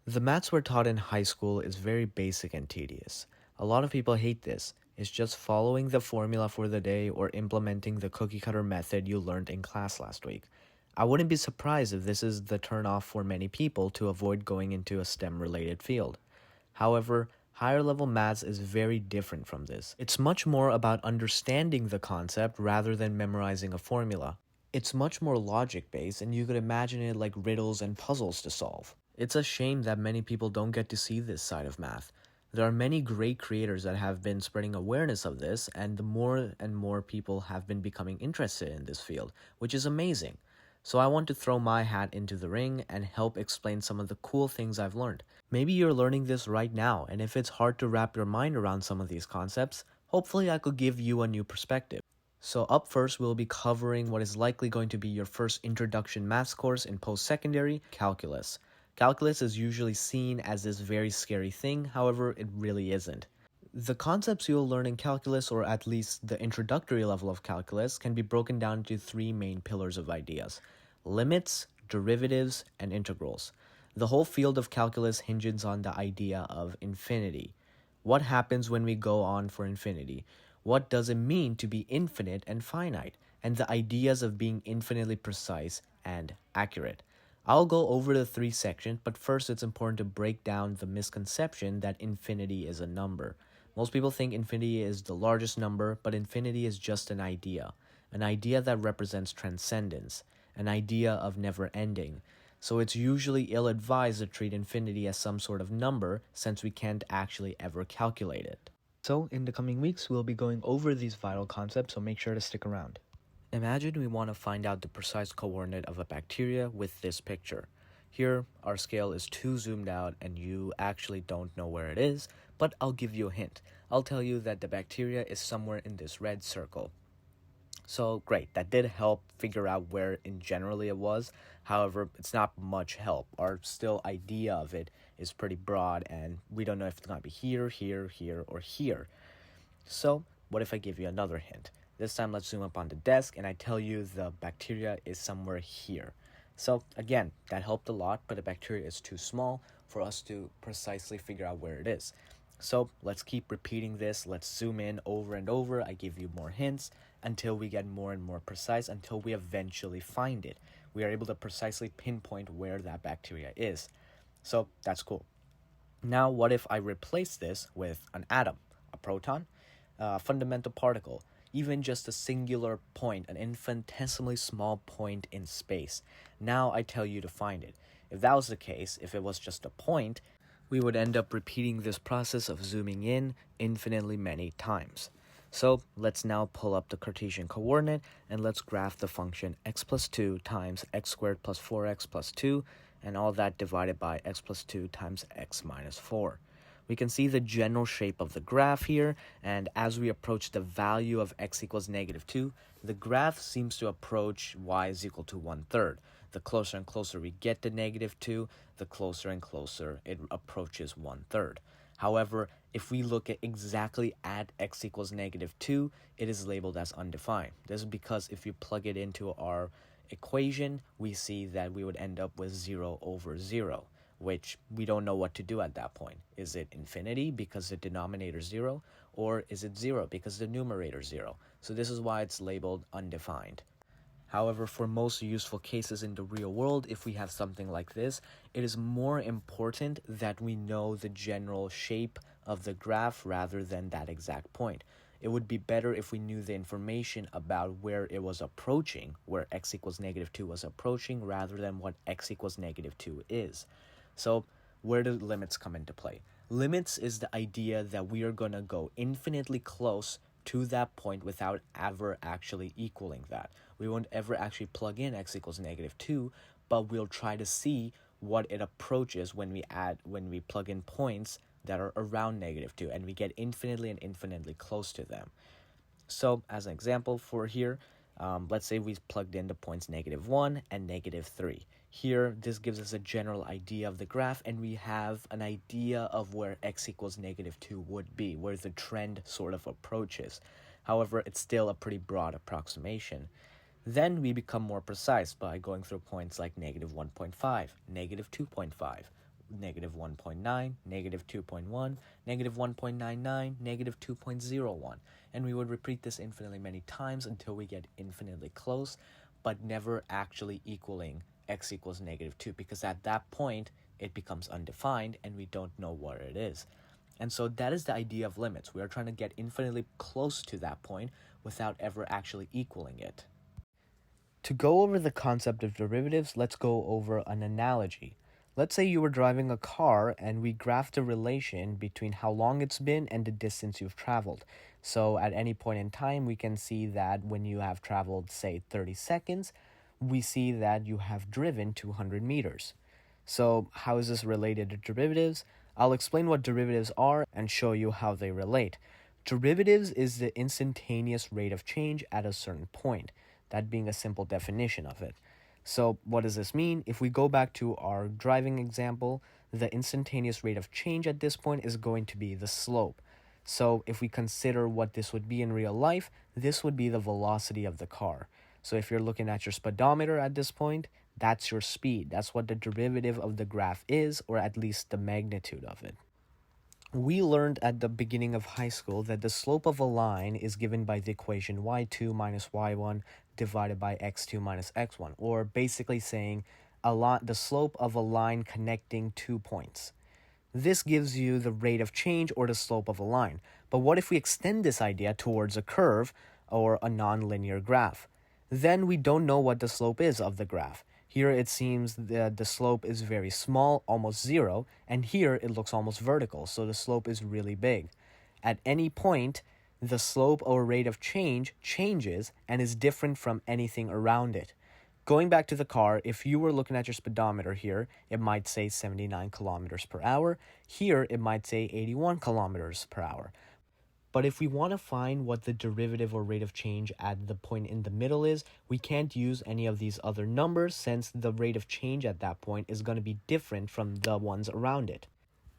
The maths we're taught in high school is very basic and tedious. A lot of people hate this. It's just following the formula for the day or implementing the cookie cutter method you learned in class last week. I wouldn't be surprised if this is the turnoff for many people to avoid going into a STEM related field. However, higher level maths is very different from this. It's much more about understanding the concept rather than memorizing a formula. It's much more logic based, and you could imagine it like riddles and puzzles to solve. It's a shame that many people don't get to see this side of math. There are many great creators that have been spreading awareness of this, and the more and more people have been becoming interested in this field, which is amazing. So I want to throw my hat into the ring and help explain some of the cool things I've learned. Maybe you're learning this right now, and if it's hard to wrap your mind around some of these concepts, hopefully I could give you a new perspective. So up first, we'll be covering what is likely going to be your first introduction maths course in post-secondary, calculus. Calculus is usually seen as this very scary thing, however, it really isn't. The concepts you'll learn in calculus, or at least the introductory level of calculus, can be broken down into three main pillars of ideas: limits, derivatives, and integrals. The whole field of calculus hinges on the idea of infinity. What happens when we go on for infinity? What does it mean to be infinite and finite? And the ideas of being infinitely precise and accurate. I'll go over the three sections, but first it's important to break down the misconception that infinity is a number. Most people think infinity is the largest number, but infinity is just an idea that represents transcendence, an idea of never ending. So it's usually ill advised to treat infinity as some sort of number since we can't actually ever calculate it. So, in the coming weeks, we'll be going over these vital concepts, so make sure to stick around. Imagine we want to find out the precise coordinate of a bacteria with this picture. Here, our scale is too zoomed out and you actually don't know where it is, but I'll give you a hint. I'll tell you that the bacteria is somewhere in this red circle. So great, that did help figure out where in generally it was. However, it's not much help. Our still idea of it is pretty broad and we don't know if it's going to be here, here, here, or here. So what if I give you another hint? This time let's zoom up on the desk and I tell you the bacteria is somewhere here. So again, that helped a lot, but the bacteria is too small for us to precisely figure out where it is. So let's keep repeating this. Let's zoom in over and over. I give you more hints until we get more and more precise, until we eventually find it. We are able to precisely pinpoint where that bacteria is. So that's cool. Now, what if I replace this with an atom, a proton, a fundamental particle, even just a singular point, an infinitesimally small point in space? Now I tell you to find it. If that was the case, if it was just a point, we would end up repeating this process of zooming in infinitely many times. So let's now pull up the Cartesian coordinate and let's graph the function x plus 2 times x squared plus 4x plus 2 and all that divided by x plus 2 times x minus 4. We can see the general shape of the graph here, and as we approach the value of x equals negative 2, the graph seems to approach y is equal to 1/3. The closer and closer we get to negative 2, the closer and closer it approaches 1/3. However, if we look at exactly at x equals negative 2, it is labeled as undefined. This is because if you plug it into our equation, we see that we would end up with 0 over 0, which we don't know what to do at that point. Is it infinity because the denominator is 0, or is it 0 because the numerator is 0? So this is why it's labeled undefined. However, for most useful cases in the real world, if we have something like this, it is more important that we know the general shape of the graph rather than that exact point. It would be better if we knew the information about where it was approaching, where x equals negative 2 was approaching, rather than what x equals negative 2 is. So where do limits come into play? Limits is the idea that we are going to go infinitely close to that point without ever actually equaling that. We won't ever actually plug in x equals negative 2, but we'll try to see what it approaches when we plug in points that are around negative 2, and we get infinitely and infinitely close to them. So as an example for here, let's say we plugged in the points negative 1 and negative 3. Here, this gives us a general idea of the graph, and we have an idea of where x equals negative 2 would be, where the trend sort of approaches. However, it's still a pretty broad approximation. Then we become more precise by going through points like negative 1.5, negative 2.5, negative 1.9, negative 2.1, negative 1.99, negative 2.01. And we would repeat this infinitely many times until we get infinitely close, but never actually equaling x equals negative 2, because at that point it becomes undefined and we don't know what it is. And so that is the idea of limits. We are trying to get infinitely close to that point without ever actually equaling it. To go over the concept of derivatives, let's go over an analogy. Let's say you were driving a car and we graphed a relation between how long it's been and the distance you've traveled. So at any point in time, we can see that when you have traveled, say, 30 seconds, we see that you have driven 200 meters. So how is this related to derivatives? I'll explain what derivatives are and show you how they relate. Derivatives is the instantaneous rate of change at a certain point, that being a simple definition of it. So what does this mean? If we go back to our driving example, the instantaneous rate of change at this point is going to be the slope. So if we consider what this would be in real life, this would be the velocity of the car. So if you're looking at your speedometer at this point, that's your speed. That's what the derivative of the graph is, or at least the magnitude of it. We learned at the beginning of high school that the slope of a line is given by the equation y2 minus y1 divided by x2 minus x1, or basically saying the slope of a line connecting 2 points. This gives you the rate of change or the slope of a line. But what if we extend this idea towards a curve or a nonlinear graph? Then we don't know what the slope is of the graph. Here it seems that the slope is very small, almost zero, and here it looks almost vertical, so the slope is really big. At any point, the slope or rate of change changes and is different from anything around it. Going back to the car, if you were looking at your speedometer here, it might say 79 kilometers per hour. Here, it might say 81 kilometers per hour. But if we want to find what the derivative or rate of change at the point in the middle is, we can't use any of these other numbers since the rate of change at that point is going to be different from the ones around it.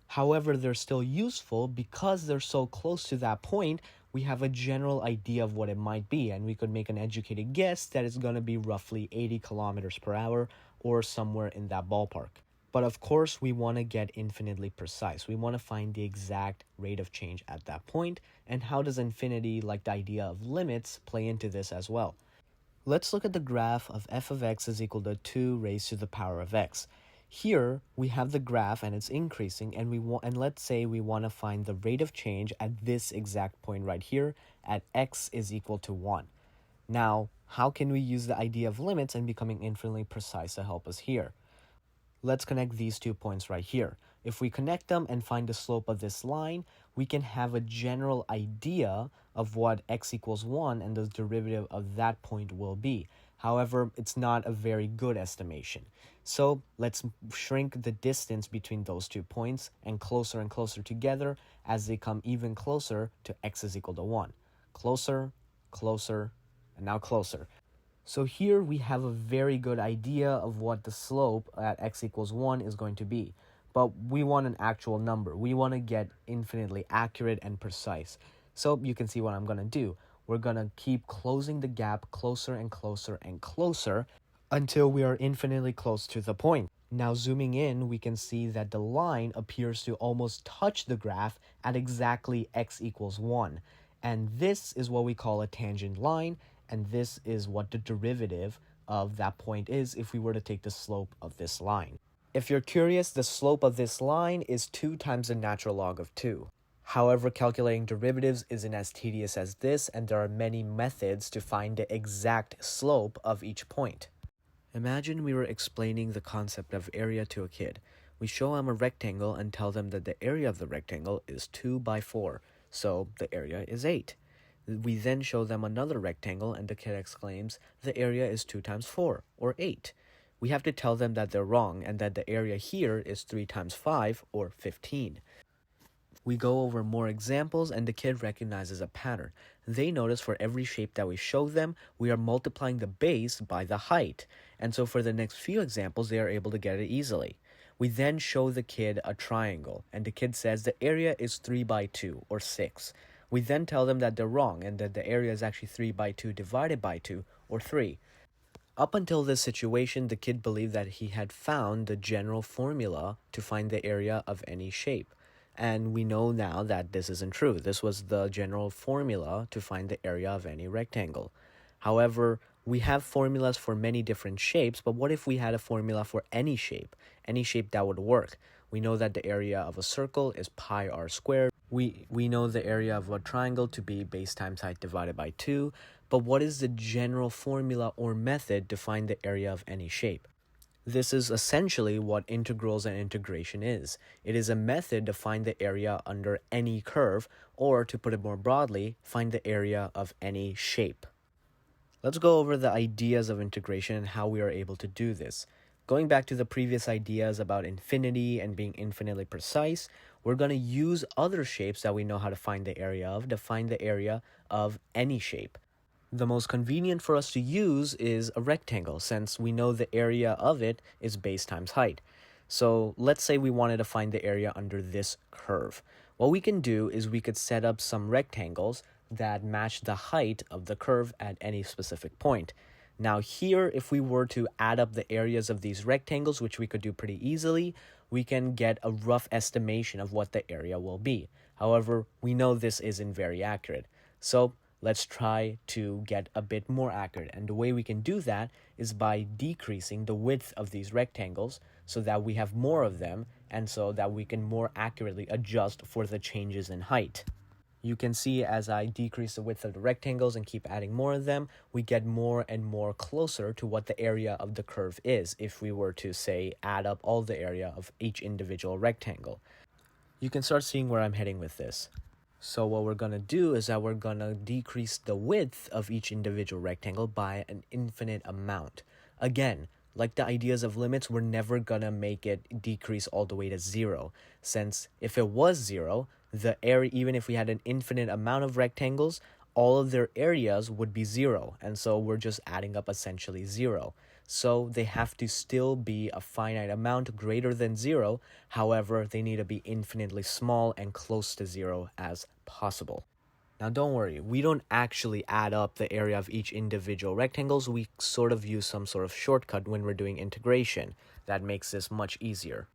However, they're still useful because they're so close to that point, we have a general idea of what it might be, and we could make an educated guess that it's going to be roughly 80 kilometers per hour or somewhere in that ballpark. But of course, we want to get infinitely precise. We want to find the exact rate of change at that point, and how does infinity, like the idea of limits, play into this as well? Let's look at the graph of f of x is equal to 2 raised to the power of x. Here we have the graph and it's increasing, and let's say we want to find the rate of change at this exact point right here at x is equal to 1. Now, how can we use the idea of limits and becoming infinitely precise to help us here? Let's connect these 2 points right here. If we connect them and find the slope of this line, we can have a general idea of what x equals 1 and the derivative of that point will be. However, it's not a very good estimation. So let's shrink the distance between those 2 points and closer together as they come even closer to x is equal to 1. Closer, closer, and now closer. So here we have a very good idea of what the slope at x equals 1 is going to be. But we want an actual number. We want to get infinitely accurate and precise. So you can see what I'm going to do. We're going to keep closing the gap closer and closer and closer until we are infinitely close to the point. Now zooming in, we can see that the line appears to almost touch the graph at exactly x equals 1. And this is what we call a tangent line. And this is what the derivative of that point is if we were to take the slope of this line. If you're curious, the slope of this line is 2 times the natural log of 2. However, calculating derivatives isn't as tedious as this, and there are many methods to find the exact slope of each point. Imagine we were explaining the concept of area to a kid. We show them a rectangle and tell them that the area of the rectangle is 2 by 4, so the area is 8. We then show them another rectangle and the kid exclaims, the area is 2 times 4, or 8. We have to tell them that they're wrong and that the area here is 3 times 5, or 15. We go over more examples and the kid recognizes a pattern. They notice for every shape that we show them, we are multiplying the base by the height. And so for the next few examples, they are able to get it easily. We then show the kid a triangle and the kid says the area is 3 by 2, or 6. We then tell them that they're wrong and that the area is actually 3 by 2 divided by 2, or 3. Up until this situation, the kid believed that he had found the general formula to find the area of any shape. And we know now that this isn't true. This was the general formula to find the area of any rectangle. However, we have formulas for many different shapes, but what if we had a formula for any shape that would work? We know that the area of a circle is pi r squared. We know the area of a triangle to be base times height divided by 2, but what is the general formula or method to find the area of any shape? This is essentially what integrals and integration is. It is a method to find the area under any curve, or to put it more broadly, find the area of any shape. Let's go over the ideas of integration and how we are able to do this. Going back to the previous ideas about infinity and being infinitely precise, we're going to use other shapes that we know how to find the area of to find the area of any shape. The most convenient for us to use is a rectangle, since we know the area of it is base times height. So let's say we wanted to find the area under this curve. What we can do is we could set up some rectangles that match the height of the curve at any specific point. Now here, if we were to add up the areas of these rectangles, which we could do pretty easily, we can get a rough estimation of what the area will be. However, we know this isn't very accurate. So let's try to get a bit more accurate. And the way we can do that is by decreasing the width of these rectangles so that we have more of them and so that we can more accurately adjust for the changes in height. You can see as I decrease the width of the rectangles and keep adding more of them, we get more and more closer to what the area of the curve is if we were to, say, add up all the area of each individual rectangle. You can start seeing where I'm heading with this. So what we're going to do is that we're going to decrease the width of each individual rectangle by an infinite amount. Again, like the ideas of limits, we're never going to make it decrease all the way to 0, since if it was 0, the area, even if we had an infinite amount of rectangles, all of their areas would be 0, and so we're just adding up essentially 0. So they have to still be a finite amount greater than 0, however, they need to be infinitely small and close to 0 as possible. Now don't worry, we don't actually add up the area of each individual rectangles, we sort of use some sort of shortcut when we're doing integration that makes this much easier.